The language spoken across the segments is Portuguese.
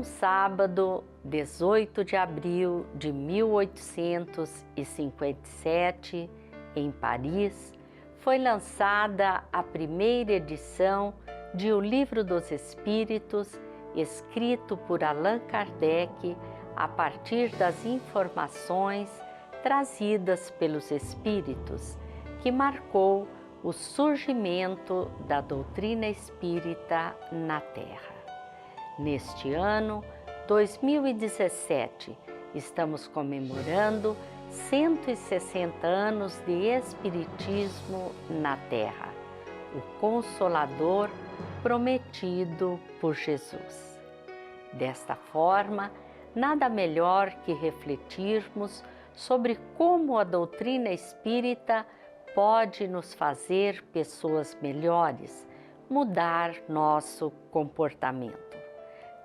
num sábado, 18 de abril de 1857, em Paris, foi lançada a primeira edição de O Livro dos Espíritos, escrito por Allan Kardec a partir das informações trazidas pelos Espíritos, que marcou o surgimento da doutrina espírita na Terra. Neste ano, 2017, estamos comemorando 160 anos de Espiritismo na Terra, o Consolador prometido por Jesus. Desta forma, nada melhor que refletirmos sobre como a doutrina espírita pode nos fazer pessoas melhores, mudar nosso comportamento.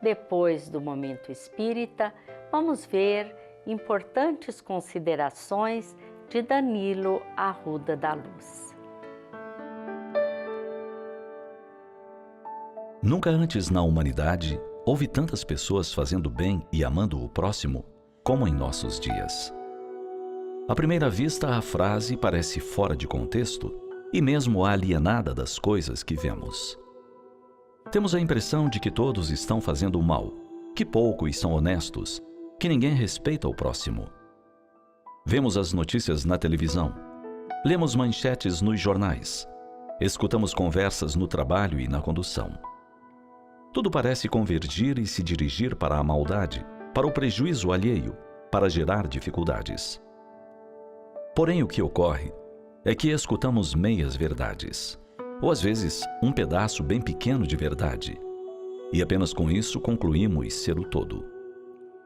Depois do Momento Espírita, vamos ver importantes considerações de Danilo Arruda da Luz. Nunca antes na humanidade houve tantas pessoas fazendo bem e amando o próximo como em nossos dias. À primeira vista, a frase parece fora de contexto e mesmo alienada das coisas que vemos. Temos a impressão de que todos estão fazendo o mal, que poucos são honestos, que ninguém respeita o próximo. Vemos as notícias na televisão, lemos manchetes nos jornais, escutamos conversas no trabalho e na condução. Tudo parece convergir e se dirigir para a maldade, para o prejuízo alheio, para gerar dificuldades. Porém, o que ocorre é que escutamos meias verdades, ou às vezes um pedaço bem pequeno de verdade, e apenas com isso concluímos ser o todo.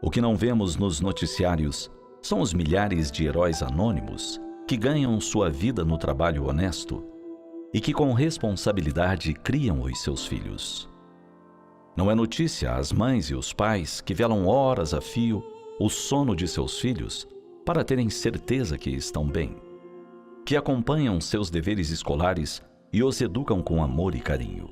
O que não vemos nos noticiários são os milhares de heróis anônimos que ganham sua vida no trabalho honesto e que com responsabilidade criam os seus filhos. Não é notícia as mães e os pais que velam horas a fio o sono de seus filhos para terem certeza que estão bem, que acompanham seus deveres escolares e os educam com amor e carinho.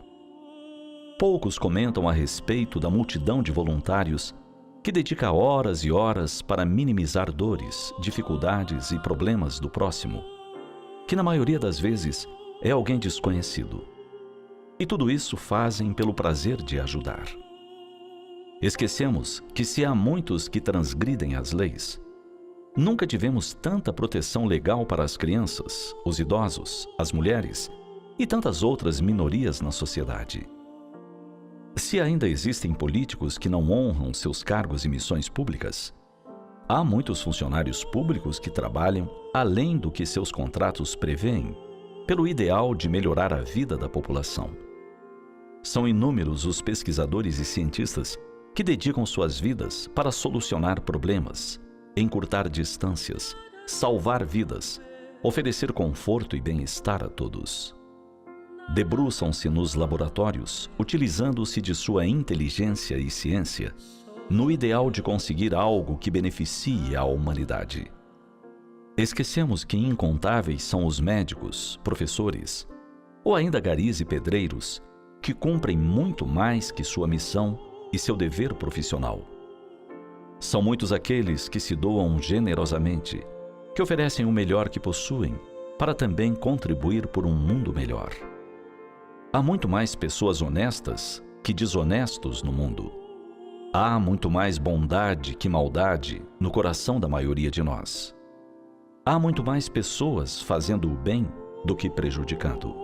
Poucos comentam a respeito da multidão de voluntários que dedica horas e horas para minimizar dores, dificuldades e problemas do próximo, que na maioria das vezes é alguém desconhecido. E tudo isso fazem pelo prazer de ajudar. Esquecemos que se há muitos que transgridem as leis, nunca tivemos tanta proteção legal para as crianças, os idosos, as mulheres e tantas outras minorias na sociedade. Se ainda existem políticos que não honram seus cargos e missões públicas, há muitos funcionários públicos que trabalham além do que seus contratos prevêem, pelo ideal de melhorar a vida da população. São inúmeros os pesquisadores e cientistas que dedicam suas vidas para solucionar problemas, encurtar distâncias, salvar vidas, oferecer conforto e bem-estar a todos. Debruçam-se nos laboratórios, utilizando-se de sua inteligência e ciência, no ideal de conseguir algo que beneficie a humanidade. Esquecemos que incontáveis são os médicos, professores, ou ainda garis e pedreiros, que cumprem muito mais que sua missão e seu dever profissional. São muitos aqueles que se doam generosamente, que oferecem o melhor que possuem, para também contribuir por um mundo melhor. Há muito mais pessoas honestas que desonestos no mundo. Há muito mais bondade que maldade no coração da maioria de nós. Há muito mais pessoas fazendo o bem do que prejudicando.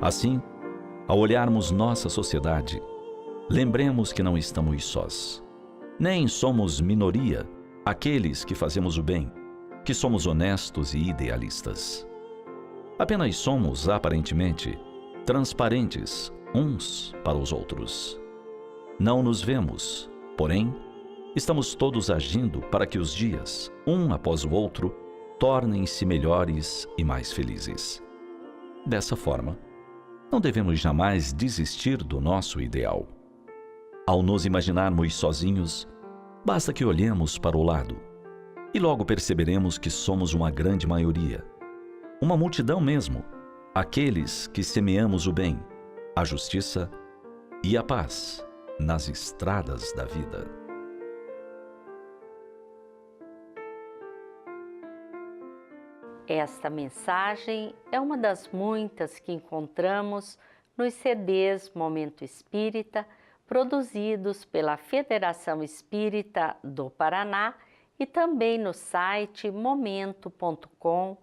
Assim, ao olharmos nossa sociedade, lembremos que não estamos sós. Nem somos minoria, aqueles que fazemos o bem, que somos honestos e idealistas. Apenas somos, aparentemente, transparentes uns para os outros. Não nos vemos, porém, estamos todos agindo para que os dias, um após o outro, tornem-se melhores e mais felizes. Dessa forma, não devemos jamais desistir do nosso ideal. Ao nos imaginarmos sozinhos, basta que olhemos para o lado e logo perceberemos que somos uma grande maioria Uma multidão mesmo, aqueles que semeamos o bem, a justiça e a paz nas estradas da vida. Esta mensagem é uma das muitas que encontramos nos CDs Momento Espírita, produzidos pela Federação Espírita do Paraná e também no site momento.com.br.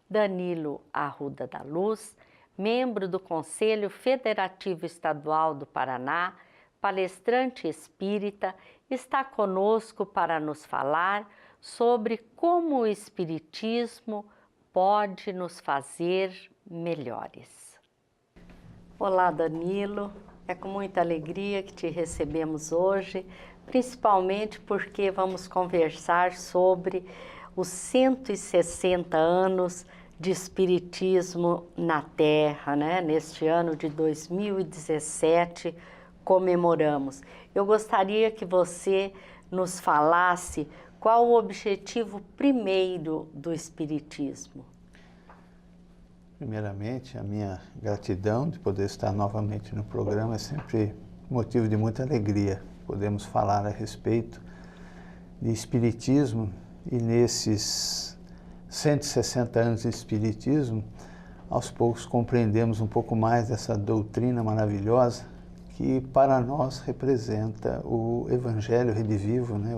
Danilo Arruda da Luz, membro do Conselho Federativo Estadual do Paraná, palestrante espírita, está conosco para nos falar sobre como o Espiritismo pode nos fazer melhores. Olá, Danilo, é com muita alegria que te recebemos hoje, principalmente porque vamos conversar sobre os 160 anos de Espiritismo na Terra, né? Neste ano de 2017 comemoramos. Eu gostaria que você nos falasse qual o objetivo primeiro do Espiritismo. Primeiramente, a minha gratidão de poder estar novamente no programa é sempre motivo de muita alegria. Podemos falar a respeito de Espiritismo e nesses 160 anos de Espiritismo, aos poucos compreendemos um pouco mais dessa doutrina maravilhosa que para nós representa o Evangelho redivivo, né?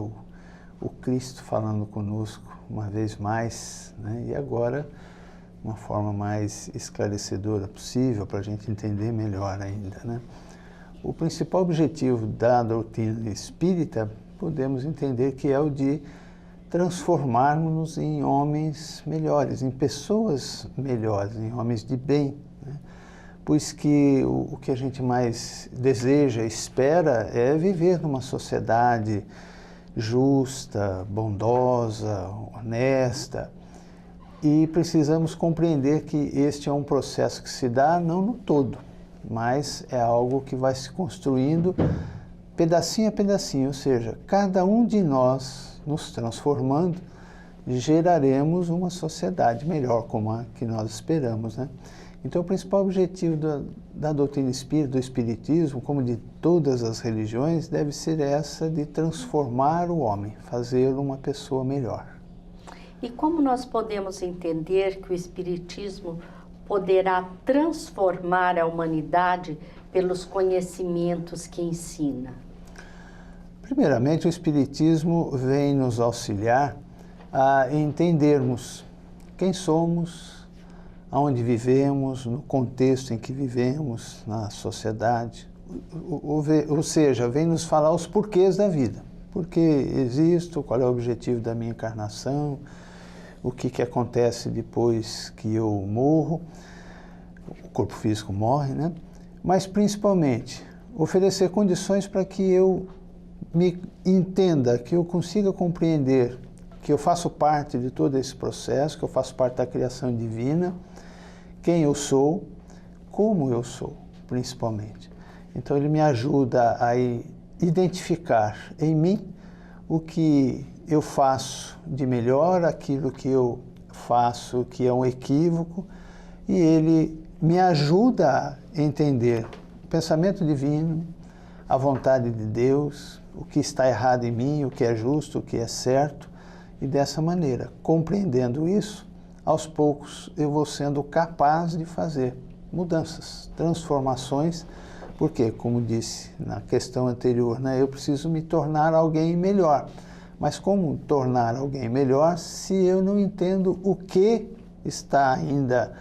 O Cristo falando conosco uma vez mais, né? E agora uma forma mais esclarecedora possível para a gente entender melhor ainda, né? O principal objetivo da doutrina espírita podemos entender que é o de transformarmos-nos em homens melhores, em pessoas melhores, em homens de bem, né? Pois que o que a gente mais deseja, espera, é viver numa sociedade justa, bondosa, honesta, e precisamos compreender que este é um processo que se dá não no todo, mas é algo que vai se construindo pedacinho a pedacinho, ou seja, cada um de nós nos transformando, geraremos uma sociedade melhor, como a que nós esperamos, né? Então, o principal objetivo da doutrina espírita, do Espiritismo, como de todas as religiões, deve ser essa de transformar o homem, fazê-lo uma pessoa melhor. E como nós podemos entender que o Espiritismo poderá transformar a humanidade pelos conhecimentos que ensina? Primeiramente, o Espiritismo vem nos auxiliar a entendermos quem somos, aonde vivemos, no contexto em que vivemos, na sociedade. Ou seja, vem nos falar os porquês da vida. Por que existo, qual é o objetivo da minha encarnação, o que acontece depois que eu morro, o corpo físico morre, né? Mas principalmente oferecer condições para que eu me entenda, que eu consiga compreender que eu faço parte de todo esse processo, que eu faço parte da criação divina, quem eu sou, como eu sou, principalmente. Então ele me ajuda a identificar em mim o que eu faço de melhor, aquilo que eu faço que é um equívoco, e ele me ajuda a entender o pensamento divino, a vontade de Deus, o que está errado em mim, o que é justo, o que é certo, e dessa maneira, compreendendo isso, aos poucos eu vou sendo capaz de fazer mudanças, transformações, porque, como disse na questão anterior, né, eu preciso me tornar alguém melhor. Mas como tornar alguém melhor se eu não entendo o que está ainda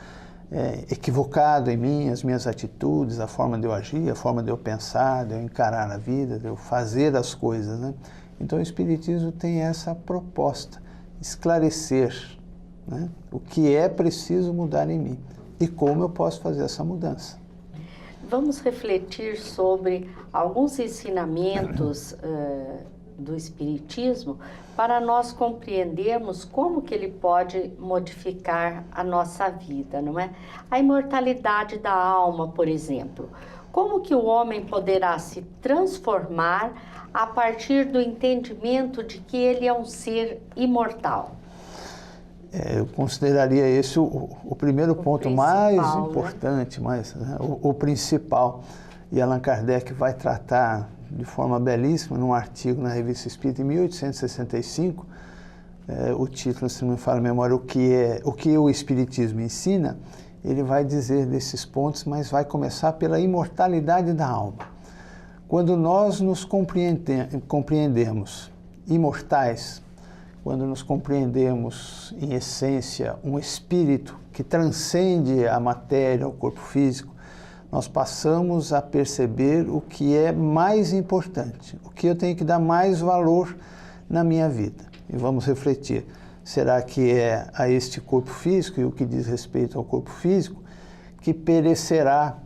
equivocado em mim, as minhas atitudes, a forma de eu agir, a forma de eu pensar, de eu encarar a vida, de eu fazer as coisas, né? Então o Espiritismo tem essa proposta, esclarecer, né, o que é preciso mudar em mim e como eu posso fazer essa mudança. Vamos refletir sobre alguns ensinamentos do Espiritismo para nós compreendermos como que ele pode modificar a nossa vida, não é? A imortalidade da alma, por exemplo. Como que o homem poderá se transformar a partir do entendimento de que ele é um ser imortal? Eu consideraria esse o primeiro ponto mais importante, né? O principal. E Allan Kardec vai tratar de forma belíssima, num artigo na Revista Espírita, em 1865, o título, se não me falha a memória, o que o Espiritismo ensina. Ele vai dizer desses pontos, mas vai começar pela imortalidade da alma. Quando nós nos compreendemos imortais, quando nos compreendemos, em essência, um espírito que transcende a matéria, o corpo físico, nós passamos a perceber o que é mais importante, o que eu tenho que dar mais valor na minha vida. E vamos refletir, será que é a este corpo físico, e o que diz respeito ao corpo físico, que perecerá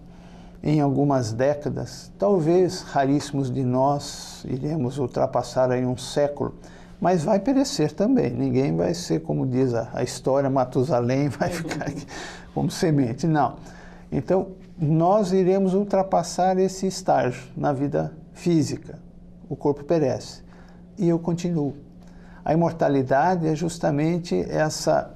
em algumas décadas? Talvez raríssimos de nós iremos ultrapassar aí um século, mas vai perecer também. Ninguém vai ser, como diz a história, Matusalém, vai ficar aqui como semente. Não. Então, nós iremos ultrapassar esse estágio na vida física. O corpo perece e eu continuo. A imortalidade é justamente essa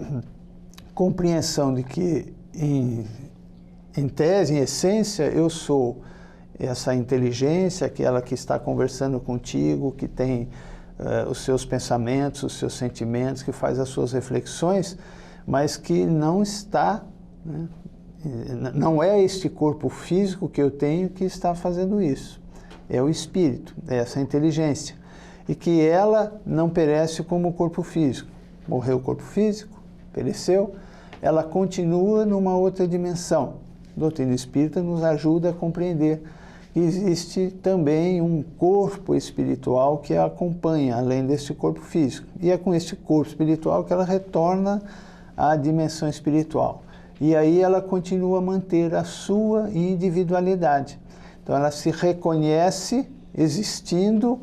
compreensão de que, em tese, em essência, eu sou essa inteligência, aquela que está conversando contigo, que tem os seus pensamentos, os seus sentimentos, que faz as suas reflexões, mas que não está, né? Não é este corpo físico que eu tenho que está fazendo isso. É o espírito, é essa inteligência. E que ela não perece como o corpo físico. Morreu o corpo físico, pereceu, ela continua numa outra dimensão. A doutrina espírita nos ajuda a compreender que existe também um corpo espiritual que a acompanha, além deste corpo físico. E é com este corpo espiritual que ela retorna à dimensão espiritual. E aí ela continua a manter a sua individualidade. Então ela se reconhece existindo,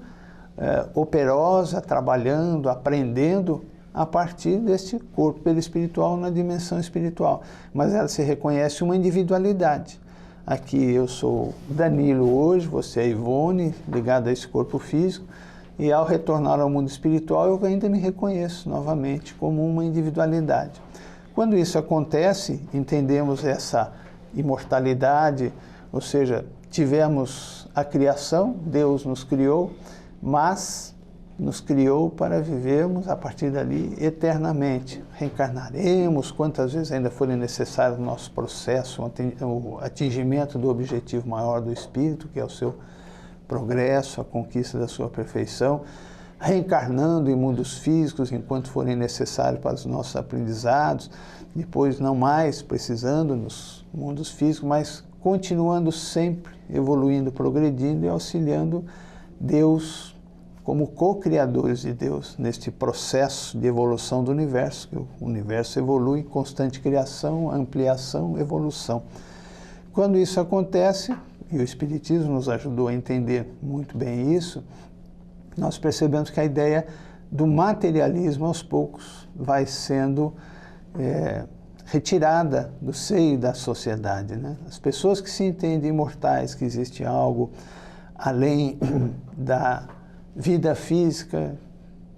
operosa, trabalhando, aprendendo a partir deste corpo espiritual na dimensão espiritual. Mas ela se reconhece uma individualidade. Aqui eu sou Danilo hoje, você é Ivone, ligada a esse corpo físico, e ao retornar ao mundo espiritual eu ainda me reconheço novamente como uma individualidade. Quando isso acontece, entendemos essa imortalidade, ou seja, tivemos a criação, Deus nos criou, mas nos criou para vivermos a partir dali eternamente. Reencarnaremos quantas vezes ainda forem necessários no nosso processo, o atingimento do objetivo maior do Espírito, que é o seu progresso, a conquista da sua perfeição, reencarnando em mundos físicos enquanto forem necessários para os nossos aprendizados, depois não mais precisando nos mundos físicos, mas continuando sempre evoluindo, progredindo e auxiliando Deus como co-criadores de Deus neste processo de evolução do universo, que o universo evolui em constante criação, ampliação, evolução. Quando isso acontece, e o Espiritismo nos ajudou a entender muito bem isso, nós percebemos que a ideia do materialismo, aos poucos, vai sendo retirada do seio da sociedade, né? As pessoas que se entendem imortais, que existe algo além da vida física,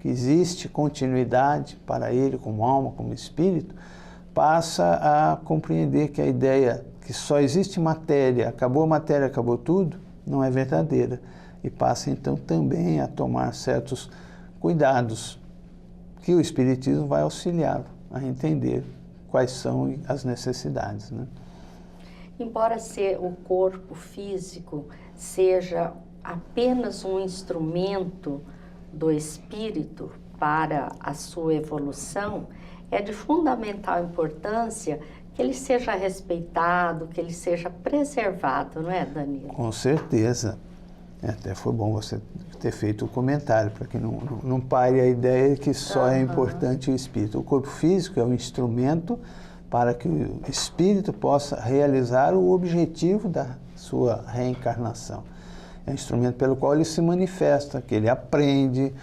que existe continuidade para ele como alma, como espírito, passa a compreender que a ideia que só existe matéria, acabou tudo, não é verdadeira. E passa então também a tomar certos cuidados que o Espiritismo vai auxiliá-lo a entender quais são as necessidades, né? Embora o corpo físico seja apenas um instrumento do espírito para a sua evolução, é de fundamental importância que ele seja respeitado, que ele seja preservado, não é, Danilo? Com certeza. Até foi bom você ter feito o comentário, para que não pare a ideia de que só é importante o espírito. O corpo físico é um instrumento para que o espírito possa realizar o objetivo da sua reencarnação. É um instrumento pelo qual ele se manifesta, que ele aprende,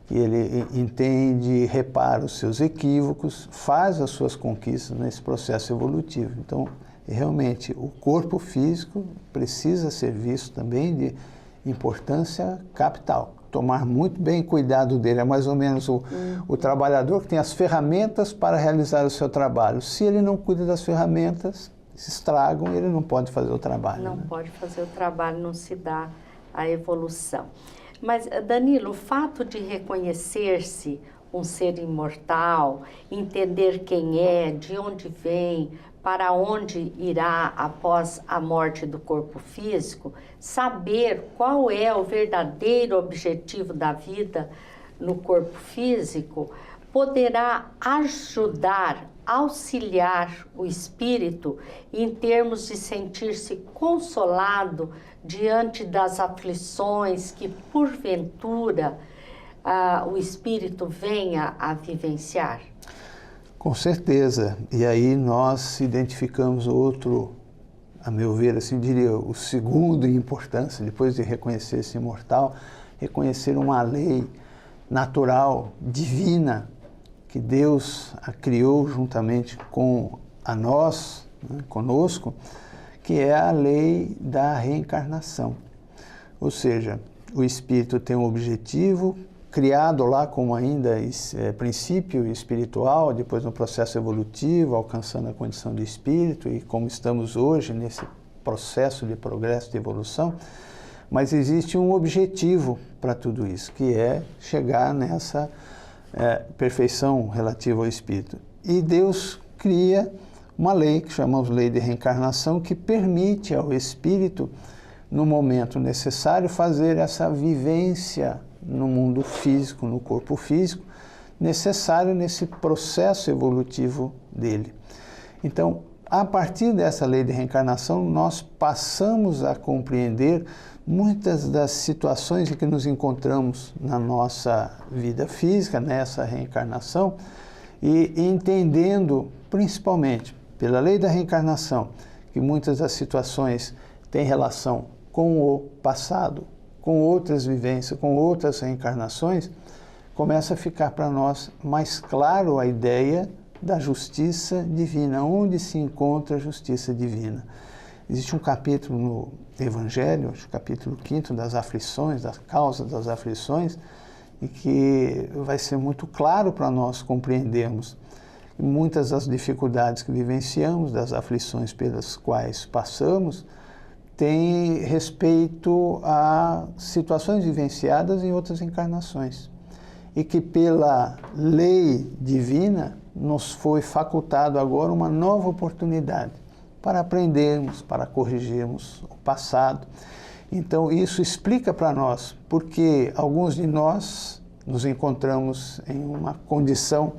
que ele entende, repara os seus equívocos, faz as suas conquistas nesse processo evolutivo. Então, realmente, o corpo físico precisa ser visto também de importância capital. tomar muito bem cuidado dele. É mais ou menos o trabalhador que tem as ferramentas para realizar o seu trabalho. Se ele não cuida das ferramentas, se estragam, ele não pode fazer o trabalho. Não pode fazer o trabalho, não se dá a evolução. Mas, Danilo, o fato de reconhecer-se um ser imortal, entender quem é, de onde vem, para onde irá após a morte do corpo físico, saber qual é o verdadeiro objetivo da vida no corpo físico, poderá ajudar, auxiliar o espírito em termos de sentir-se consolado diante das aflições que, porventura, o espírito venha a vivenciar? Com certeza. E aí nós identificamos outro, a meu ver, assim diria, o segundo em importância, depois de reconhecer esse imortal, reconhecer uma lei natural, divina, que Deus a criou juntamente com a nós, né, conosco, que é a lei da reencarnação. Ou seja, o espírito tem um objetivo, criado lá como ainda princípio espiritual, depois no processo evolutivo, alcançando a condição de espírito, e como estamos hoje nesse processo de progresso, de evolução, mas existe um objetivo para tudo isso, que é chegar nessa perfeição relativa ao espírito. E Deus cria uma lei, que chamamos lei de reencarnação, que permite ao espírito, no momento necessário, fazer essa vivência no mundo físico, no corpo físico, necessário nesse processo evolutivo dele. Então, a partir dessa lei de reencarnação, nós passamos a compreender muitas das situações em que nos encontramos na nossa vida física, nessa reencarnação, e entendendo, principalmente pela lei da reencarnação, que muitas das situações têm relação com o passado, com outras vivências, com outras reencarnações, começa a ficar para nós mais claro a ideia da justiça divina, onde se encontra a justiça divina. Existe um capítulo no Evangelho, o capítulo 5 das aflições, das causas das aflições, e que vai ser muito claro para nós compreendermos muitas das dificuldades que vivenciamos, das aflições pelas quais passamos, tem respeito a situações vivenciadas em outras encarnações. E que pela lei divina nos foi facultado agora uma nova oportunidade para aprendermos, para corrigirmos o passado. Então isso explica para nós porque alguns de nós nos encontramos em uma condição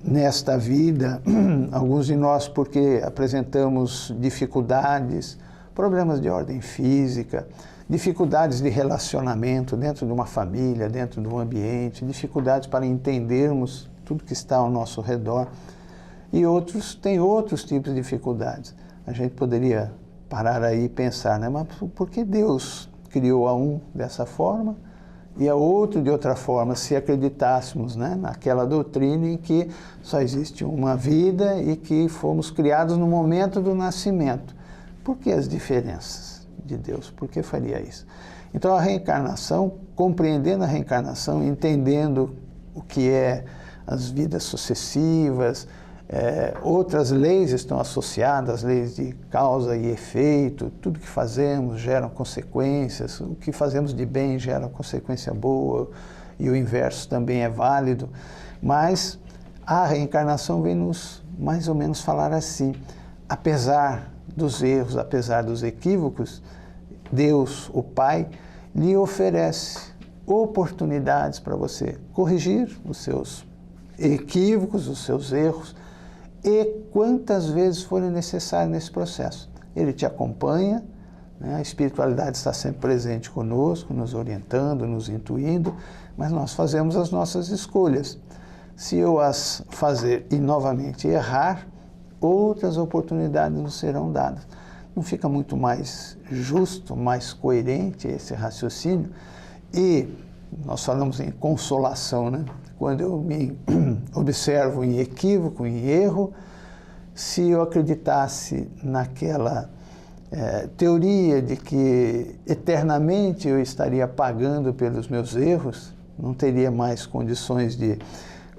nesta vida, alguns de nós porque apresentamos dificuldades, problemas de ordem física, dificuldades de relacionamento dentro de uma família, dentro de um ambiente, dificuldades para entendermos tudo que está ao nosso redor. E outros têm outros tipos de dificuldades. A gente poderia parar aí e pensar, né? Mas por que Deus criou a um dessa forma e a outro de outra forma, se acreditássemos, né, naquela doutrina em que só existe uma vida e que fomos criados no momento do nascimento? Por que as diferenças de Deus? Por que faria isso? Então a reencarnação, compreendendo a reencarnação, entendendo o que é as vidas sucessivas, outras leis estão associadas, leis de causa e efeito, tudo que fazemos gera consequências, o que fazemos de bem gera consequência boa, e o inverso também é válido, mas a reencarnação vem nos mais ou menos falar assim: apesar dos erros, apesar dos equívocos, Deus, o Pai, lhe oferece oportunidades para você corrigir os seus equívocos, os seus erros, e quantas vezes forem necessárias nesse processo. Ele te acompanha, né? A espiritualidade está sempre presente conosco, nos orientando, nos intuindo, mas nós fazemos as nossas escolhas. Se eu as fazer e novamente errar, outras oportunidades nos serão dadas. Não fica muito mais justo, mais coerente esse raciocínio? E nós falamos em consolação, né? Quando eu me observo em equívoco, em erro, se eu acreditasse naquela teoria de que eternamente eu estaria pagando pelos meus erros, não teria mais condições de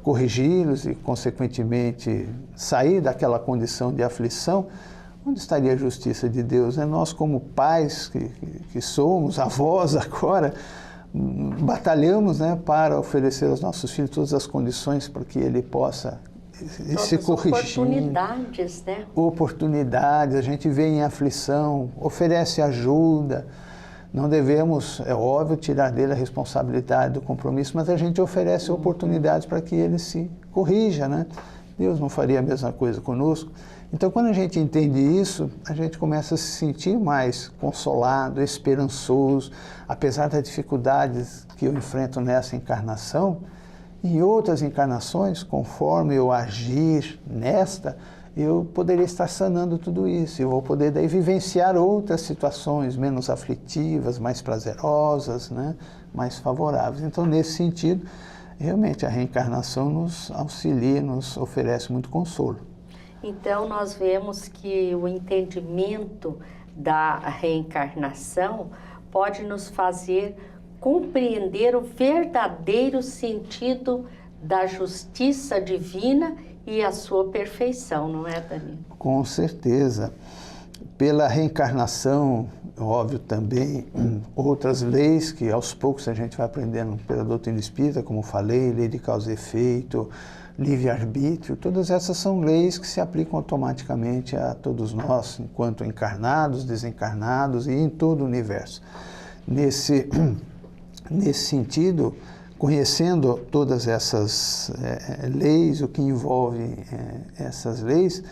corrigi-los e, consequentemente, sair daquela condição de aflição, onde estaria a justiça de Deus? Nós, como pais que somos, avós agora, batalhamos, né, para oferecer aos nossos filhos todas as condições para que ele possa se corrigir. Oportunidades, né? Oportunidades, a gente vê em aflição, oferece ajuda. Não devemos, é óbvio, tirar dele a responsabilidade do compromisso, mas a gente oferece oportunidades para que ele se corrija, né? Deus não faria a mesma coisa conosco. Então, quando a gente entende isso, a gente começa a se sentir mais consolado, esperançoso, apesar das dificuldades que eu enfrento nessa encarnação. Em outras encarnações, conforme eu agir nesta, eu poderia estar sanando tudo isso. Eu vou poder daí vivenciar outras situações menos aflitivas, mais prazerosas, né? Mais favoráveis. Então, nesse sentido, realmente a reencarnação nos auxilia, nos oferece muito consolo. Então, nós vemos que o entendimento da reencarnação pode nos fazer compreender o verdadeiro sentido da justiça divina e a sua perfeição, não é, Danilo? Com certeza. Pela reencarnação, óbvio também, outras leis que aos poucos a gente vai aprendendo pela doutrina espírita, como falei, lei de causa e efeito, livre-arbítrio, todas essas são leis que se aplicam automaticamente a todos nós, enquanto encarnados, desencarnados e em todo o universo. Nesse sentido, conhecendo todas essas leis, o que envolve essas leis,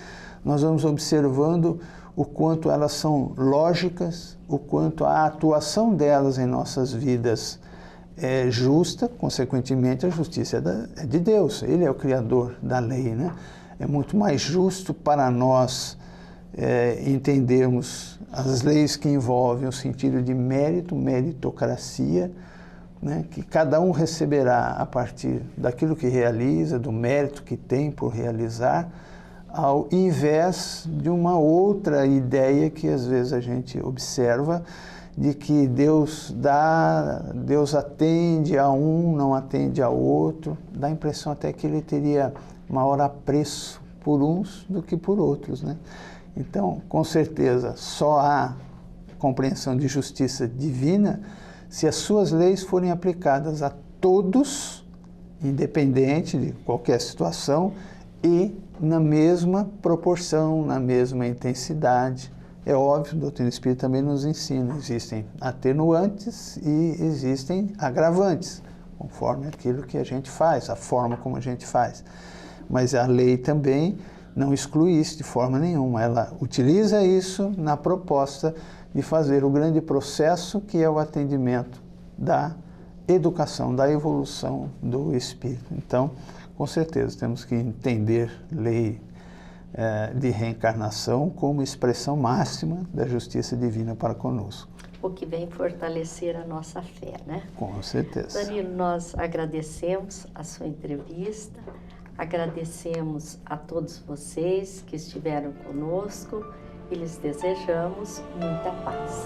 nós vamos observando o quanto elas são lógicas, o quanto a atuação delas em nossas vidas é justa, consequentemente a justiça é de Deus, Ele é o Criador da lei, né? É muito mais justo para nós entendermos as leis que envolvem o sentido de mérito, meritocracia, né? Que cada um receberá a partir daquilo que realiza, do mérito que tem por realizar, ao invés de uma outra ideia que às vezes a gente observa, de que Deus atende a um, não atende a outro. Dá a impressão até que ele teria maior apreço por uns do que por outros, né? Então, com certeza, só há compreensão de justiça divina se as suas leis forem aplicadas a todos, independente de qualquer situação, e na mesma proporção, na mesma intensidade. É óbvio, a doutrina espírita também nos ensina, existem atenuantes e existem agravantes, conforme aquilo que a gente faz, a forma como a gente faz. Mas a lei também não exclui isso de forma nenhuma, ela utiliza isso na proposta de fazer o grande processo que é o atendimento da educação, da evolução do espírito. Então, com certeza, temos que entender lei de reencarnação como expressão máxima da justiça divina para conosco. O que vem fortalecer a nossa fé, né? Com certeza. Danilo, nós agradecemos a sua entrevista, agradecemos a todos vocês que estiveram conosco e lhes desejamos muita paz.